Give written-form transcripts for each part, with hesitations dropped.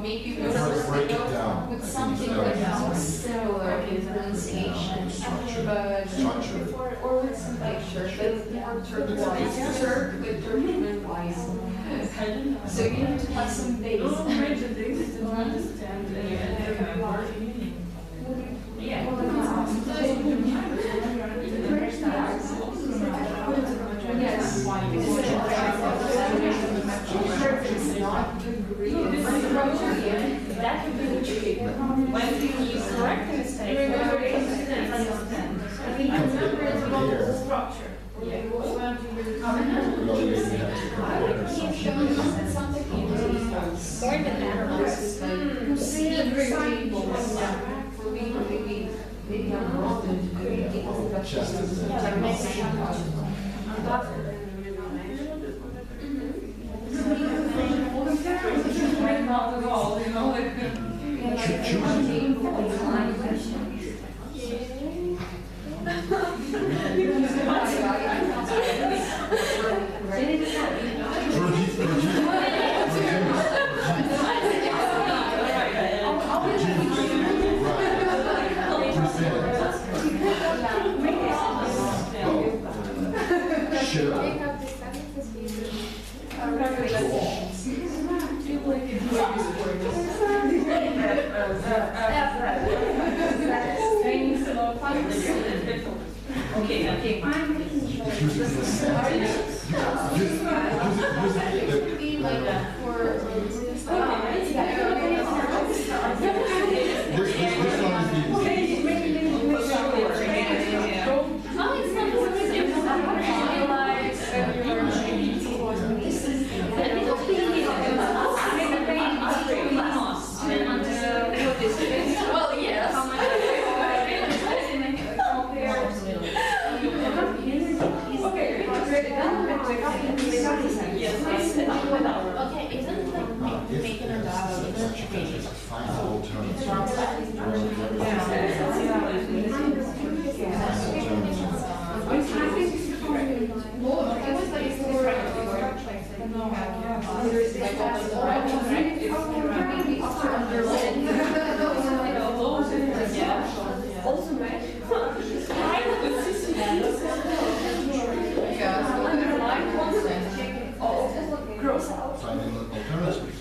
Maybe with something like similar in pronunciation, but or with some picture, but more Turk-wise, Turk with Turkmen-wise. So you have to have some base. To understand yeah. That would be the trick. When you correct the mistake, remember it and understand. We remember the structure. More than that, not at all, you know, like okay, fine. Well, yes. Okay, isn't like making a dog final alternative. Finding alternatives.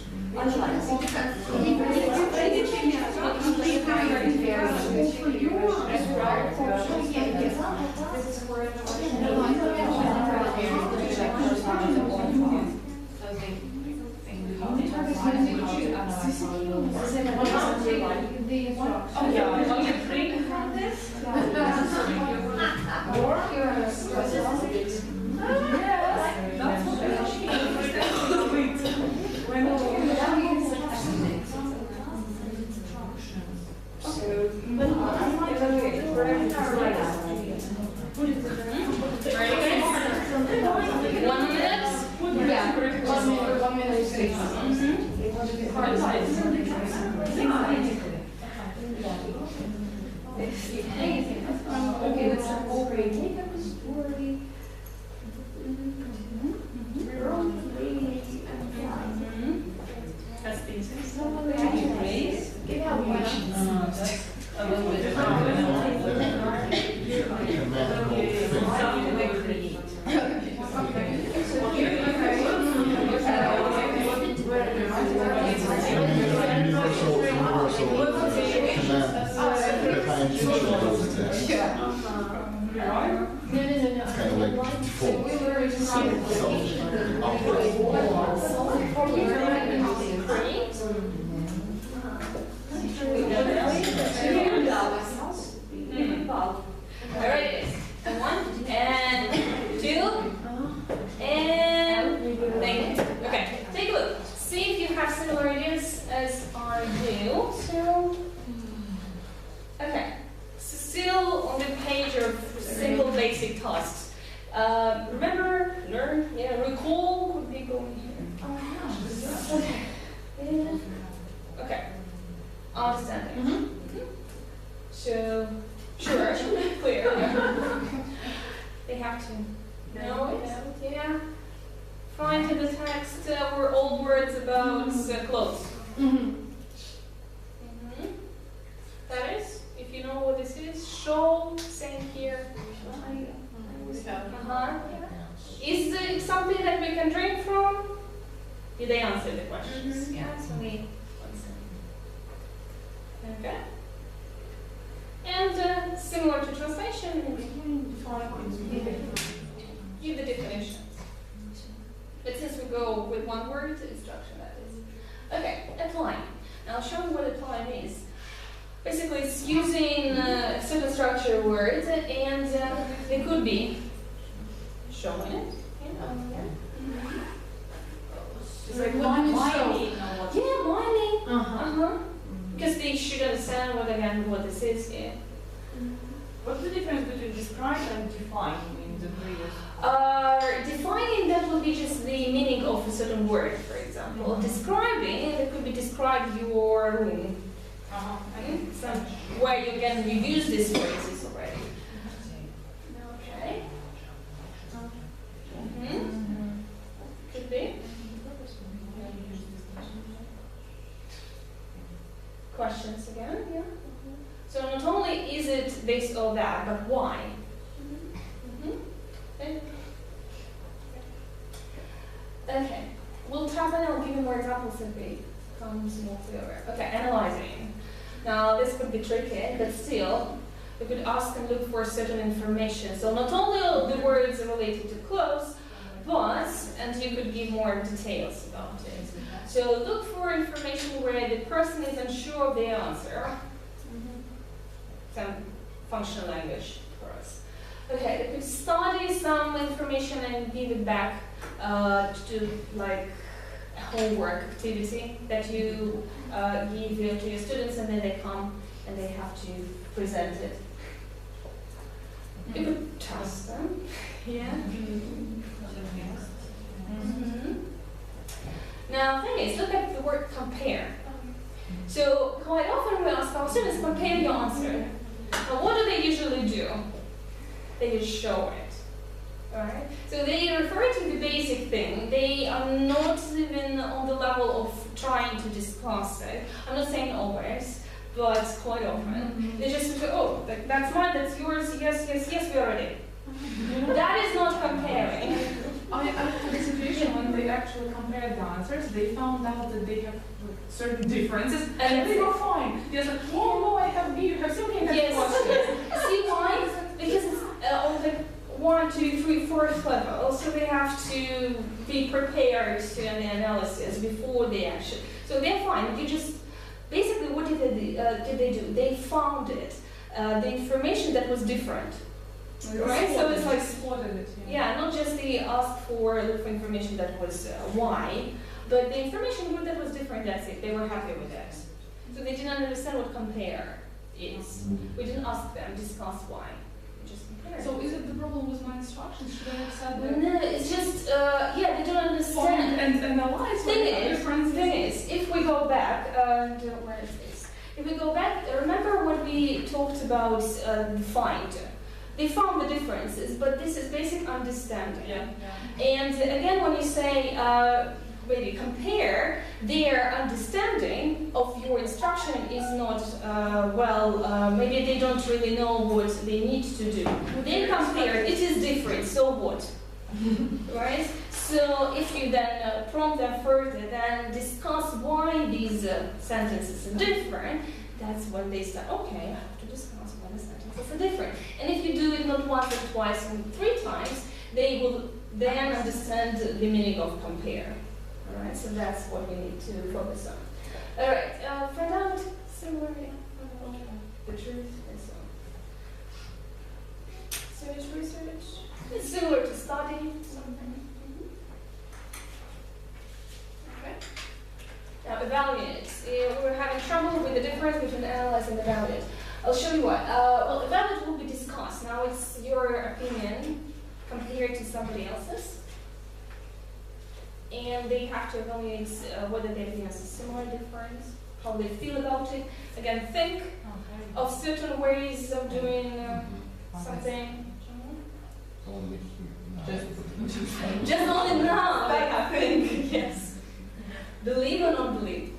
That is, if you know what this is, show, same here. Is it something that we can drink from? Did they answer the questions? Yeah, so we answer. Okay. And similar to translation, give the definitions. But since we go with one word, instruction that is. Okay, applying. Now I'll show you what applying is. Basically, it's using certain structure words, and they could be showing it. It's like mining. Yeah, mining. Because they should understand what this is here. What's the difference between describe and define in the previous? Defining, that would be just the meaning of a certain word, for example. Describing, it could be describe your room. So where you use these phrases already. Okay. Could be. Questions again? Yeah. So not only is it this or that, but why? Okay. We'll tap and I'll give you more examples if we come smoothly over. Okay, analyzing. Now this could be tricky, but still, we could ask and look for certain information. So not only the words are related to clothes, but, and you could give more details about it. So look for information where the person is unsure of the answer. Some functional language for us. Okay, we could study some information and give it back to like a homework activity that you give to your students, and then they come and they have to present it. You could trust them. Yeah. Now, the thing is, look at the word compare. So, quite often we ask our students, compare your answer. Now, what do they usually do? They just show it. Alright? So, they refer to the basic thing. They are not even on the level of trying to discuss it. I'm not saying always, but quite often. They just say, oh, that's mine, that's yours, yes, yes, yes, we are ready. That is not comparing. I had a situation when they actually compared the answers, they found out that they have certain differences, and they were fine. They said, oh no, I have B, you have something that's yes. See why? Because it's on the 1, 2, 3, 4th level, so they have to be prepared to the analysis before the action. So they're fine. You just basically, what did they do? They found it, the information that was different. Right, so it's like spotted it. Yeah, not just they asked for information that was why, but the information group that was different. That's it. They were happy with that. So they didn't understand what compare is. We didn't ask them discuss why. We just compared. So is it the problem with my instructions? Should I have said that? No, it's just yeah, they don't understand. And analyze what the difference is. If we go back, where is this? If we go back, remember when we talked about find. They found the differences, but this is basic understanding. Yeah. And again, when you say, maybe compare, their understanding of your instruction is not, maybe they don't really know what they need to do. They compare, it is different, so what? Right? So if you then prompt them further, then discuss why these sentences are different, that's when they start, okay, I have to discuss why the sentences are different. And if you do it not once or twice and 3 times, they will then understand the meaning of compare. Alright, so that's what we need to focus on. Alright, find out similarly the truth and so. Search research. It's similar to study something. Okay. Now evaluate. We're having trouble with the difference between analyze and evaluate. I'll show you what. Well, evaluate will be discussed. Now it's your opinion compared to somebody else's. And they have to evaluate whether their opinion is similar, different, how they feel about it. Again, think of certain ways of doing something. Just only now they have think, yes. Believe or not believe.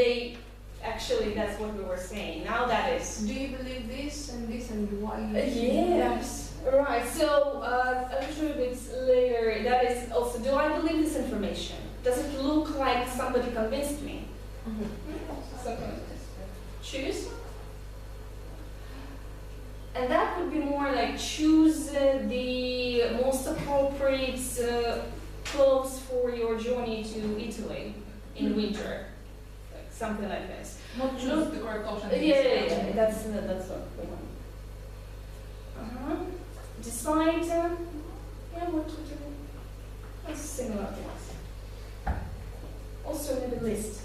they, actually, that's what we were saying. Now that is. Do you believe this and this and why? Yes. Right. So a little bit later, that is also. Do I believe this information? Does it look like somebody convinced me? So choose. And that would be more like choose the most appropriate clothes for your journey to Italy in winter, like something like this. Not choose the correct option. Yeah, that's what we want. Decide, what to do. That's similar things. Also maybe list.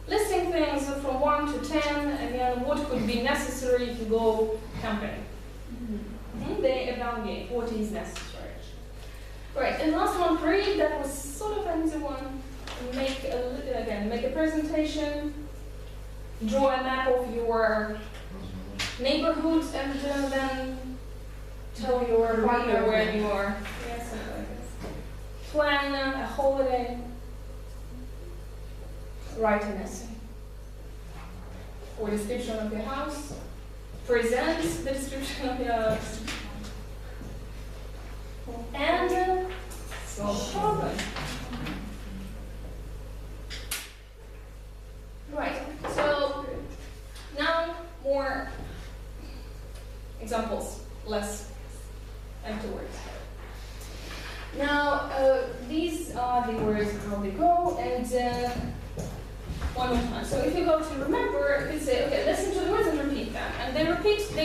Listing things from 1 to 10, again, what could be necessary if you go camping. They evaluate what is necessary. Right, and last one, pre, that was sort of an easy one. Make a presentation, draw a map of your neighborhood, and then tell your partner where you are. Yes, something like this. Plan a holiday. Write an essay or description of your house. Present the description of your house. And solve the problem. Right, so now more examples, less empty words. Now, these are the words how they go, and one more time. So if you go to remember, you say, okay, listen to the words and repeat them. And they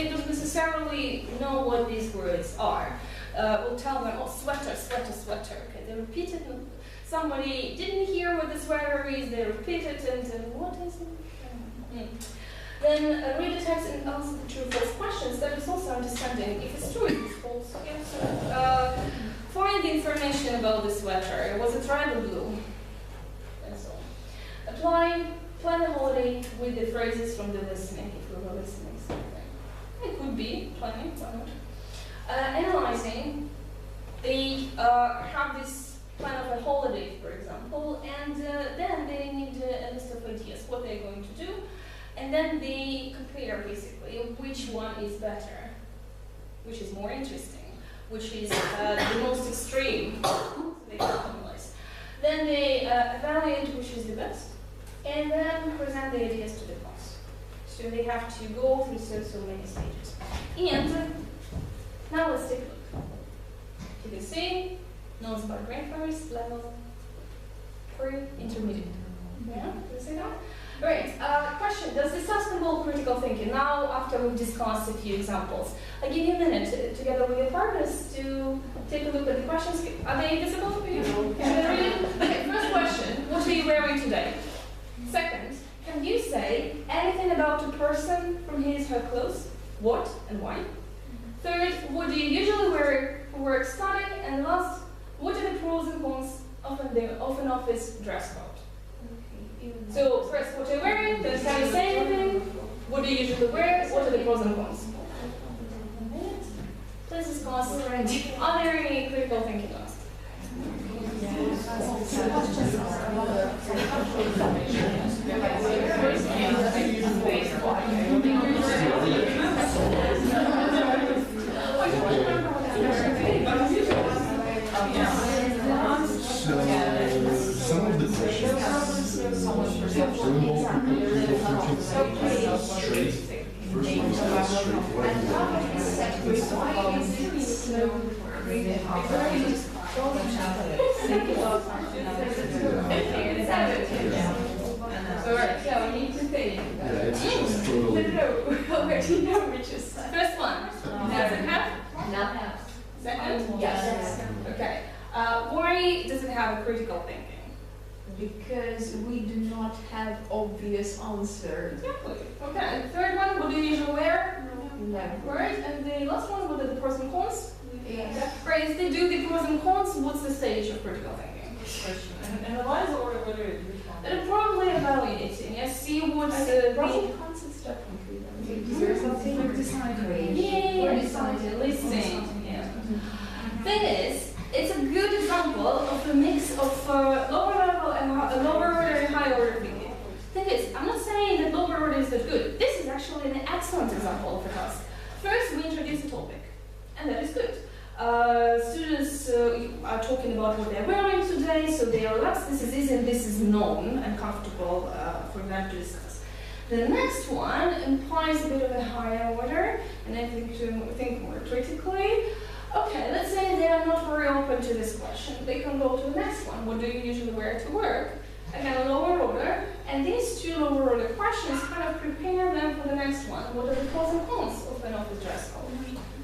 don't necessarily know what these words are. We'll tell them, oh, sweater, sweater, sweater. Okay, they repeat it. And somebody didn't hear what the sweater is, they repeat it, and what is it? Then read the text and answer the true or false questions. That is also understanding if it's true, if it's false. Okay, so find the information about the sweater. Was it red or blue? And so on. Plan the holiday with the phrases from the listening, if we were listening something. It could be planning, why not? Analyzing, they have this plan of a holiday, for example, and then they need a list of ideas, what they're going to do, and then they compare basically which one is better, which is more interesting, which is the most extreme, so they can analyze. Then they evaluate which is the best, and then present the ideas to the class. So they have to go through so many stages. And now let's take a look. You can see notes about grandparents, level 3, intermediate. Yeah, can you see that? Right, question, does this task involve critical thinking? Now, after we've discussed a few examples, I give you a minute together with your partners to take a look at the questions. Are they visible for you? Can you read it? Okay, first question, what are you wearing today? Second, can you say anything about a person from his or her clothes? What and why? Third, what do you usually wear for work, study? And last, what are the pros and cons of an office dress code? So first, what are you wearing? Then can you say anything? What do you usually wear? What are the pros and cons? Please discuss. Are there any critical thinking tasks? So, some of the questions involve straight. First one is straight. Alright, so we need to think. Yeah, it's just totally. First one. Does it have? Not have. Second? Yes. Okay. Why does it have a critical thinking? Because we do not have obvious answers. Exactly. Okay. Third one, what do you usually wear? No. Right. And the last one, what are the pros and cons? Yes. Right. If they do the pros and cons, what's the stage of critical thinking? Analyze or evaluate which one? They're probably evaluating. Yes. See what's Pros and cons is differently then. There's something like deciding. Yeah, deciding, listening. Yeah. Thing is, it's a good example of a mix of lower level and lower order and high order thinking. excellent example of a task. First, we introduce a topic, and that is good. Students are talking about what they're wearing today, so they are relaxed. This is easy and this is known and comfortable for them to discuss. The next one implies a bit of a higher order, and I think to think more critically. Okay, let's say they are not very open to this question. They can go to the next one. What do you usually wear to work? Again, lower order, and these two lower order questions kind of prepare them for the next one. What are the pros and cons of an office dress code?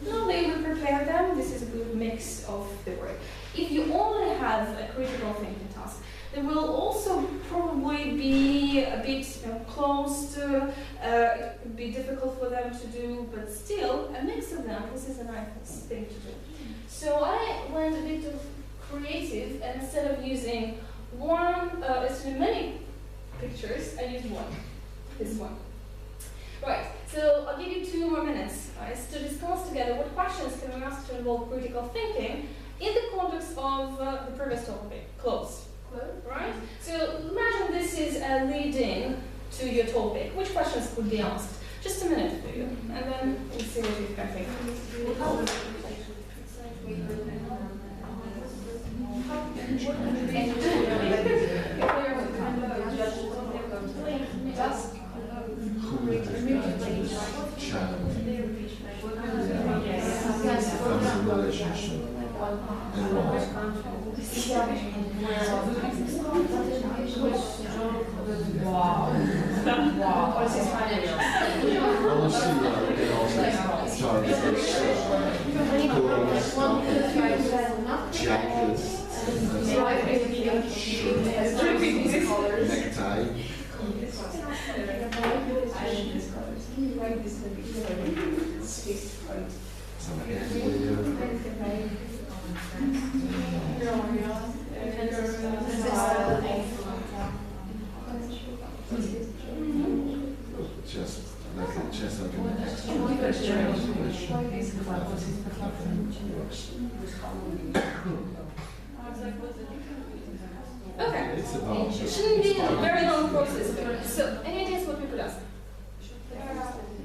No, they will prepare them. This is a good mix of the work. If you only have a critical thinking task, there will also probably be a bit closed. It could be difficult for them to do, but still, a mix of them. This is a nice thing to do. So I went a bit of creative, and instead of using many pictures, I used one. This one. Right, so I'll give you 2 more minutes, guys, to discuss together what questions can we ask to involve critical thinking in the context of the previous topic, clothes. Right? So imagine this is a lead-in to your topic. Which questions could be asked? Just a minute for you, and then we'll see what you can think. Relationship and why. Wow. Jackets, necktie. Just like an extra Okay. It's about It shouldn't be a very long process. So, any ideas what we could ask?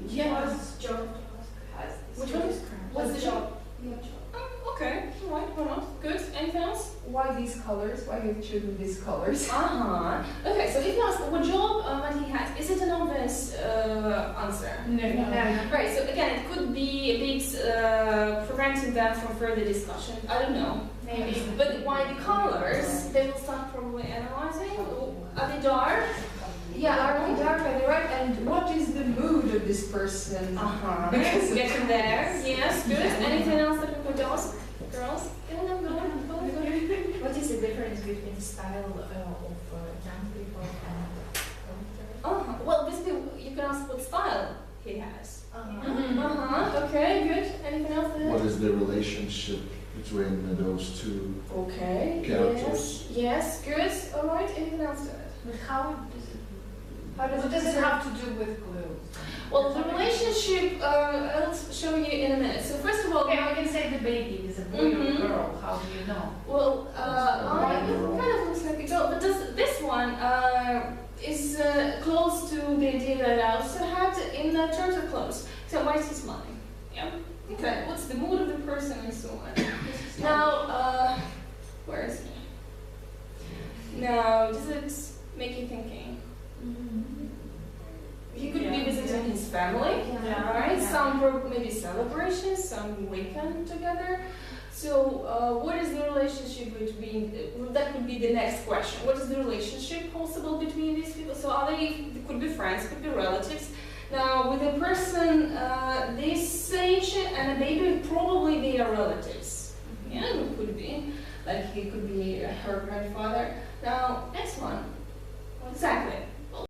Yes. Which one? What's the job? Okay, all right, why not? Good. Anything else? Why these colors? Why you've chosen these colors? Okay, so if you ask what job he has, is it an obvious answer? No. Right, so again, it could be a bit preventing them from further discussion. I don't know. Maybe. But why the colors? They will start probably analyzing. Are they dark? Yeah, are they dark? Are they right? And what is the mood of this person? Because getting there. Yes, good. Anything else that we could ask? Girls? Yeah, no, go on. What is the difference between style of young people and Well, basically, you can ask what style he has. older? Okay, good. Anything else? what is the relationship between those two Okay. characters? Yes, good. All right. Anything else to it? But how does it? What does it have to do with glue? Well, the relationship, I'll show you in a minute. So first of all, Okay, I can say the baby is a boy or a girl. How do you know? well, it kind of looks like a girl, but this one is close to the idea that I also had in terms of clothes. So why is he smiling? Yeah. Okay. What's the mood of the person and so on? Now, where is he? Now, does it make you thinking? He could be visiting his family, right? Some maybe celebrations, some weekend together. So, what is the relationship between? That would be the next question. What is the relationship possible between these people? So, they could be friends, could be relatives. Now, with a person this age and a baby, probably they are relatives. Yeah, it could be. Like he could be her grandfather. Now, next one. Exactly.